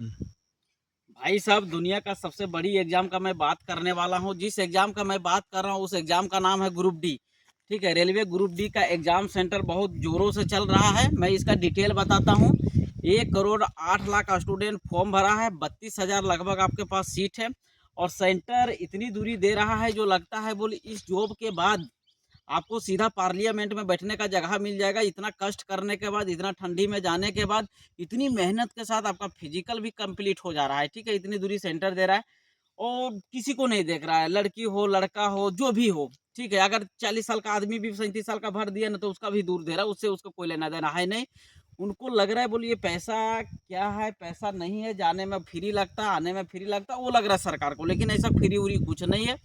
भाई साहब, दुनिया का सबसे बड़ी एग्जाम का मैं बात करने वाला हूँ। जिस एग्जाम का मैं बात कर रहा हूँ उस एग्जाम का नाम है ग्रुप डी। ठीक है, रेलवे ग्रुप डी का एग्जाम सेंटर बहुत जोरों से चल रहा है। मैं इसका डिटेल बताता हूँ। 1 करोड़ 8 लाख का स्टूडेंट फॉर्म भरा है। 32,000 लगभग आपके पास सीट है। और सेंटर इतनी दूरी दे रहा है जो लगता है बोले इस जॉब के बाद आपको सीधा पार्लियामेंट में बैठने का जगह मिल जाएगा। इतना कष्ट करने के बाद, इतना ठंडी में जाने के बाद, इतनी मेहनत के साथ आपका फिजिकल भी कंप्लीट हो जा रहा है। ठीक है, इतनी दूरी सेंटर दे रहा है और किसी को नहीं देख रहा है, लड़की हो लड़का हो जो भी हो। ठीक है, अगर 40 साल का आदमी भी 37 साल का भर दिया ना तो उसका भी दूर दे रहा है, उससे उसको कोई लेना देना है नहीं। उनको लग रहा है बोलिए पैसा क्या है, पैसा नहीं है, जाने में फ्री लगता, आने में फ्री लगता, वो लग रहा है सरकार को। लेकिन ऐसा फ्री उरी कुछ नहीं है।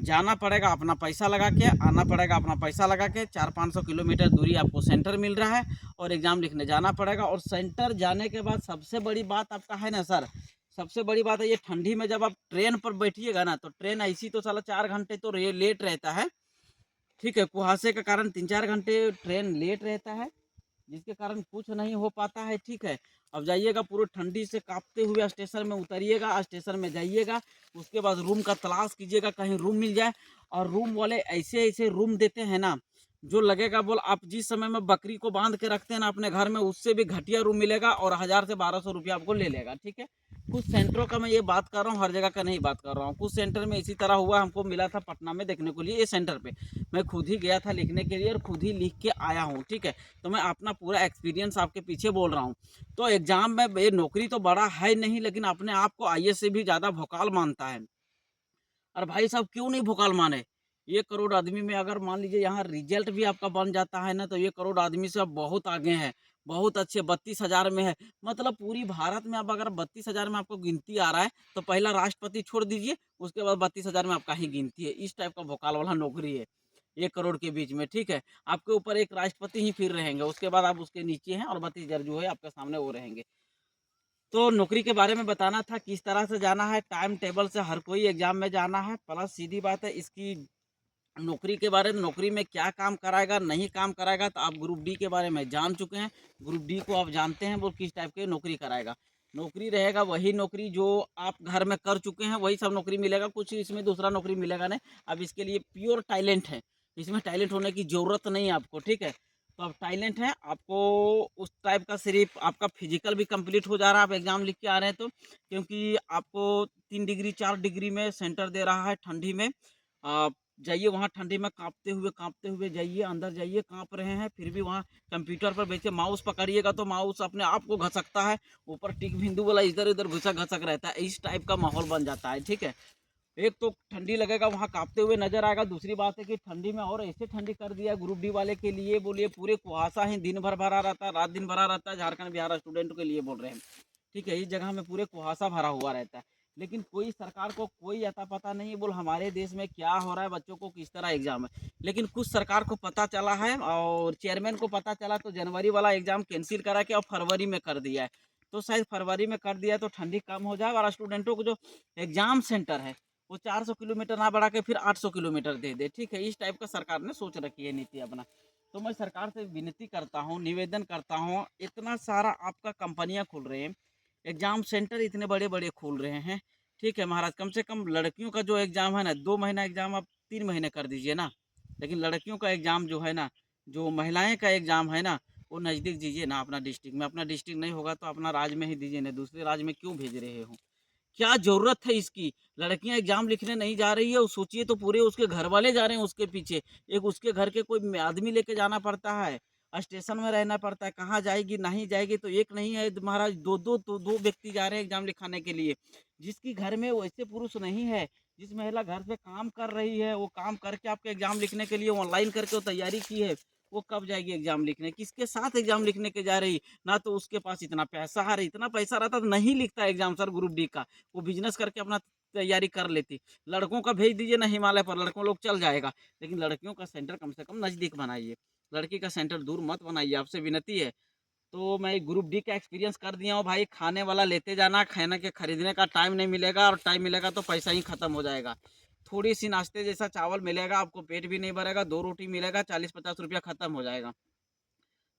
जाना पड़ेगा अपना पैसा लगा के, आना पड़ेगा अपना पैसा लगा के। 400-500 किलोमीटर दूरी आपको सेंटर मिल रहा है और एग्ज़ाम लिखने जाना पड़ेगा। और सेंटर जाने के बाद सबसे बड़ी बात आपका है ना सर, सबसे बड़ी बात है ये ठंडी में जब आप ट्रेन पर बैठिएगा ना तो ट्रेन ऐसी तो साला 4 घंटे तो लेट रहता है। ठीक है, कुहासे के कारण 3-4 घंटे ट्रेन लेट रहता है, जिसके कारण कुछ नहीं हो पाता है। ठीक है, अब जाइएगा पूरे ठंडी से कांपते हुए स्टेशन में उतरिएगा, स्टेशन में जाइएगा, उसके बाद रूम का तलाश कीजिएगा कहीं रूम मिल जाए। और रूम वाले ऐसे ऐसे रूम देते हैं ना जो लगेगा बोल आप जिस समय में बकरी को बांध के रखते हैं ना अपने घर में, उससे भी घटिया रूम मिलेगा और 1000 से 1200 रुपया आपको ले लेगा। ठीक है, कुछ सेंटरों का मैं ये बात कर रहा हूँ, हर जगह का नहीं बात कर रहा हूँ। कुछ सेंटर में इसी तरह हुआ, हमको मिला था पटना में देखने को लिए ये सेंटर पे। मैं खुद ही गया था लिखने के लिए और खुद ही लिख के आया हूँ। ठीक है, तो मैं अपना पूरा एक्सपीरियंस आपके पीछे बोल रहा हूँ। तो एग्जाम में ये नौकरी तो बड़ा है नहीं, लेकिन अपने आप को आईएएस से भी ज़्यादा भोकाल मानता है। और भाई साहब क्यों नहीं भोकाल माने? 1 करोड़ आदमी में अगर मान लीजिए यहाँ रिजल्ट भी आपका बन जाता है ना तो 1 करोड़ आदमी से आप बहुत आगे हैं, बहुत अच्छे। 32,000 में है, मतलब पूरी भारत में अब अगर 32,000 में आपको गिनती आ रहा है तो पहला राष्ट्रपति छोड़ दीजिए, उसके बाद 32,000 में आपका ही गिनती है। इस टाइप का भोकाल वाला नौकरी है 1 करोड़ के बीच में। ठीक है, आपके ऊपर एक राष्ट्रपति ही फिर रहेंगे, उसके बाद आप उसके नीचे हैं और 32,000 जो है आपके सामने वो रहेंगे। तो नौकरी के बारे में बताना था, किस तरह से जाना है, टाइम टेबल से हर कोई एग्जाम में जाना है। प्लस सीधी बात है इसकी नौकरी के बारे में, नौकरी में क्या काम कराएगा नहीं काम कराएगा, तो आप ग्रुप डी के बारे में जान चुके हैं। ग्रुप डी को आप जानते हैं वो किस टाइप की नौकरी कराएगा। नौकरी रहेगा वही नौकरी जो आप घर में कर चुके हैं, वही सब नौकरी मिलेगा, कुछ इसमें दूसरा नौकरी मिलेगा नहीं। अब इसके लिए प्योर टैलेंट है, इसमें टैलेंट होने की ज़रूरत नहीं है आपको। ठीक है, तो अब टैलेंट है आपको उस टाइप का, सिर्फ आपका फिजिकल भी कंप्लीट हो जा रहा है आप एग्ज़ाम लिख के आ रहे हैं तो। क्योंकि आपको 3 डिग्री 4 डिग्री में सेंटर दे रहा है ठंडी में। आप जाइए वहाँ ठंडी में काँपते हुए जाइए, अंदर जाइए, काँप रहे हैं फिर भी वहाँ कंप्यूटर पर बैठे माउस पकड़िएगा तो माउस अपने आप को घसकता है, ऊपर टिक बिंदु वाला इधर उधर घुसक घसक रहता है, इस टाइप का माहौल बन जाता है। ठीक है, एक तो ठंडी लगेगा वहाँ काँपते हुए नजर आएगा, दूसरी बात है कि ठंडी में और ऐसे ठंडी कर दिया ग्रुप डी वाले के लिए, बोलिए पूरे कुहासा ही दिन भर भरा रहता है, रात दिन भरा रहता है। झारखंड बिहार स्टूडेंटों के लिए बोल रहे हैं। ठीक है, इस जगह में पूरे कुहासा भरा हुआ रहता है, लेकिन कोई सरकार को कोई अता पता नहीं है बोल हमारे देश में क्या हो रहा है, बच्चों को किस तरह एग्जाम है। लेकिन कुछ सरकार को पता चला है और चेयरमैन को पता चला तो जनवरी वाला एग्जाम कैंसिल करा के और फरवरी में कर दिया है। तो शायद फरवरी में कर दिया है तो ठंडी कम हो जाए और स्टूडेंटों को जो एग्जाम सेंटर है वो 400 किलोमीटर ना बढ़ा के फिर 800 किलोमीटर दे दे। ठीक है, इस टाइप का सरकार ने सोच रखी है नीति अपना। तो मैं सरकार से विनती करता हूँ, निवेदन करता हूँ, इतना सारा आपका कंपनियां खुल रहे हैं, एग्जाम सेंटर इतने बड़े बड़े खोल रहे हैं। ठीक है महाराज, कम से कम लड़कियों का जो एग्जाम है ना 2 महीना एग्जाम आप 3 महीने कर दीजिए ना। लेकिन लड़कियों का एग्जाम जो है ना, जो महिलाएं का एग्जाम है ना, वो नज़दीक दीजिए ना अपना डिस्ट्रिक्ट में। अपना डिस्ट्रिक्ट नहीं होगा तो अपना राज्य में ही दीजिए ना, दूसरे राज्य में क्यों भेज रहे हो? क्या ज़रूरत है इसकी? लड़कियाँ एग्ज़ाम लिखने नहीं जा रही है और सोचिए तो पूरे उसके घर वाले जा रहे हैं उसके पीछे। एक उसके घर के कोई आदमी लेके जाना पड़ता है, स्टेशन में रहना पड़ता है, कहाँ जाएगी नहीं जाएगी, तो एक नहीं है महाराज, 2 व्यक्ति जा रहे हैं एग्ज़ाम लिखाने के लिए। जिसकी घर में वैसे पुरुष नहीं है, जिस महिला घर पे काम कर रही है, वो काम करके आपके एग्ज़ाम लिखने के लिए ऑनलाइन करके वो तैयारी की है, वो कब जाएगी एग्ज़ाम लिखने? किसके साथ एग्ज़ाम लिखने के जा रही? ना तो उसके पास इतना पैसा है, इतना पैसा रहता तो नहीं लिखता एग्ज़ाम सर ग्रुप डी का। वो बिजनेस करके अपना तैयारी कर लेती। लड़कों का भेज दीजिए ना हिमालय पर, लड़कों लोग चल जाएगा, लेकिन लड़कियों का सेंटर कम से कम नज़दीक बनाइए, लड़की का सेंटर दूर मत बनाइए, आपसे विनती है। तो मैं ग्रुप डी का एक्सपीरियंस कर दिया हूँ भाई, खाने वाला लेते जाना, खाने के खरीदने का टाइम नहीं मिलेगा और टाइम मिलेगा तो पैसा ही खत्म हो जाएगा। थोड़ी सी नाश्ते जैसा चावल मिलेगा, आपको पेट भी नहीं भरेगा, 2 रोटी मिलेगा, 40-50 रुपया खत्म हो जाएगा।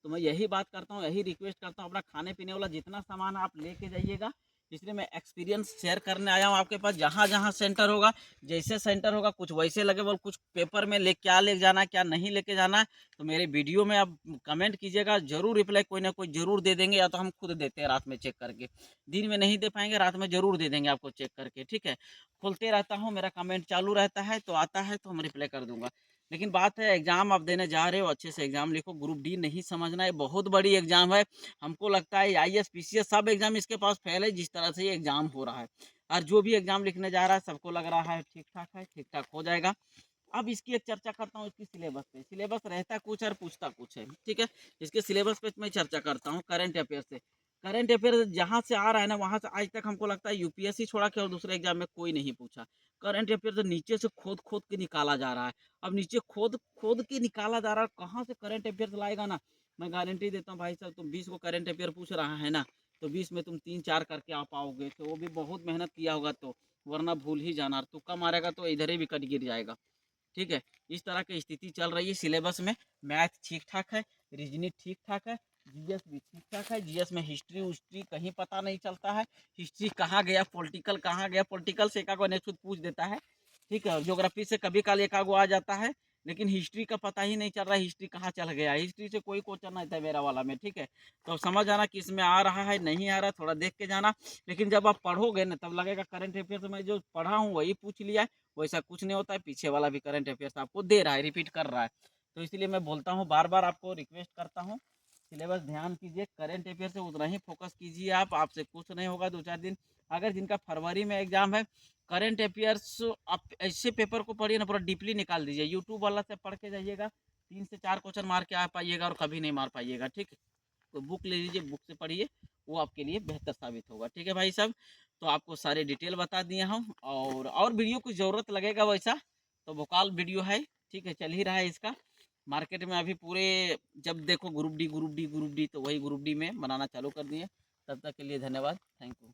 तो मैं यही बात करता हूँ, यही रिक्वेस्ट करता हूँ, अपना खाने पीने वाला जितना सामान आप लेके जाइएगा, इसलिए मैं एक्सपीरियंस शेयर करने आया हूँ आपके पास। जहाँ जहाँ सेंटर होगा, जैसे सेंटर होगा, कुछ वैसे लगे, बोल कुछ पेपर में क्या लेके जाना है, क्या नहीं लेके जाना है, तो मेरे वीडियो में आप कमेंट कीजिएगा, जरूर रिप्लाई कोई ना कोई जरूर दे देंगे, या तो हम खुद देते हैं रात में चेक करके। दिन में नहीं दे पाएंगे, रात में जरूर दे देंगे आपको चेक करके, ठीक है। खोलते रहता हूँ, मेरा कमेंट चालू रहता है, तो आता है तो हम रिप्लाई कर दूंगा। लेकिन बात है, एग्जाम आप देने जा रहे हो, अच्छे से एग्जाम लिखो। ग्रुप डी नहीं समझना है, बहुत बड़ी एग्जाम है। हमको लगता है IAS PCS सब एग्जाम इसके पास फेल है, जिस तरह से ये एग्जाम हो रहा है। और जो भी एग्जाम लिखने जा रहा है, सबको लग रहा है ठीक ठाक है, ठीक ठाक हो जाएगा। अब इसकी एक चर्चा करता हूँ, इसकी सिलेबस पे। सिलेबस रहता कुछ और पूछता कुछ है, ठीक है। इसके सिलेबस पे मैं चर्चा करता हूँ करंट अफेयर से। करंट अफेयर जहाँ से आ रहा है ना, वहाँ से आज तक हमको लगता है UPSC छोड़ा के और दूसरे एग्जाम में कोई नहीं पूछा। करंट अफेयर तो नीचे से खोद खोद के निकाला जा रहा है। अब नीचे खोद खोद के निकाला जा रहा है, कहाँ से करंट अफेयर लाएगा ना। मैं गारंटी देता हूँ भाई साहब, तुम 20 को करंट अफेयर पूछ रहा है ना, तो 20 में तुम 3-4 करके आ पाओगे, तो वो भी बहुत मेहनत किया होगा तो। वरना भूल ही जाना, तुक्का मारेगा तो इधर ही विकेट गिर जाएगा, ठीक है। इस तरह की स्थिति चल रही है सिलेबस में। मैथ ठीक ठाक है, रीजनिंग ठीक ठाक है, GS भी ठीक ठाक है। GS में हिस्ट्री उस्ट्री कहीं पता नहीं चलता है, हिस्ट्री कहाँ गया, पॉलिटिकल कहाँ गया। पॉलिटिकल से एकागो नेक्स्ट पूछ देता है, ठीक है। ज्योग्राफी से कभी काल एकागो आ जाता है, लेकिन हिस्ट्री का पता ही नहीं चल रहा है, हिस्ट्री कहाँ चल गया। हिस्ट्री से कोई क्वेश्चन नहीं था मेरा वाला में, ठीक है। तो समझ आना कि इसमें आ रहा है नहीं आ रहा, थोड़ा देख के जाना। लेकिन जब आप पढ़ोगे ना, तब लगेगा करंट अफेयर से मैं जो पढ़ा हूँ वही पूछ लिया है। वैसा कुछ नहीं होता है, पीछे वाला भी करंट अफेयर्स आपको दे रहा है, रिपीट कर रहा है। तो इसलिए मैं बोलता हूँ, बार बार आपको रिक्वेस्ट करता हूँ, सिलेबस ध्यान कीजिए, करंट अफेयर से उतना ही फोकस कीजिए। आप आपसे कुछ नहीं होगा 2-4 दिन। अगर जिनका फरवरी में एग्जाम है, करंट अफेयर्स आप ऐसे पेपर को पढ़िए ना, पूरा डीपली निकाल दीजिए। यूट्यूब वाला से पढ़ के जाइएगा, 3 से 4 क्वेश्चन मार के आ पाइएगा और कभी नहीं मार पाइएगा, ठीक है। तो बुक ले लीजिए, बुक से पढ़िए, वो आपके लिए बेहतर साबित होगा, ठीक है भाई साहब। तो आपको सारे डिटेल बता दिए हम, और वीडियो की ज़रूरत लगेगा वैसा, तो भोकाल वीडियो है, ठीक है, चल ही रहा है इसका मार्केट में अभी पूरे। जब देखो group D group D group D, तो वही ग्रुप डी में बनाना चालू कर दिए। तब तक के लिए धन्यवाद, थैंक यू।